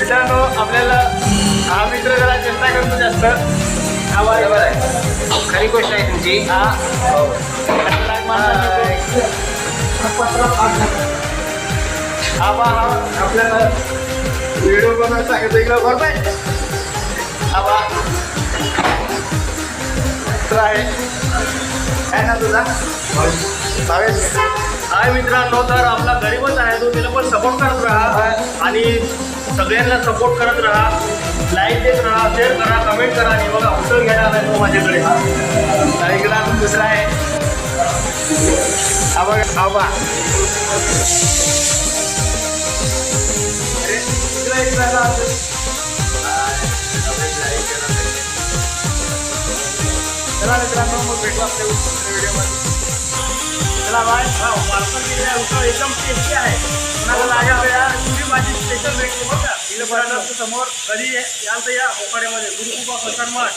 मित्रांनो आपल्याला हा मित्र जरा चेष्टा करतो जास्त. हा बरोबर आहे, खरी गोष्ट आहे तुमची. हा हा आपल्याला व्हिडिओ बनवायला सांगितलं इकडं बरोबर आहे. हा आहे काय ना तुझा भावेश. हाय मित्रांनो, तर आपला गरीबच आहे तो, तिला पण सपोर्ट करत राहा आणि सगळ्यांना सपोर्ट करत राहा. लाईक देत राहा, शेअर करा, कमेंट करा. आणि बघा हॉटेल घ्यायला आलाय तो माझ्याकडे. इकडं अजून दुसरा आहे. हा बघा हा बा चला मित्रांनो, मग भेटू आपल्या व्हिडिओमध्ये. चला बाय. वारसा एकदम टेस्टी आहे. कोणाला लागेल या तुझी माझी स्पेशल भेटली बघा. इथं समोर कधी याल तर या कोकड्यामध्ये गुरुकृपा प्रसाद मठ.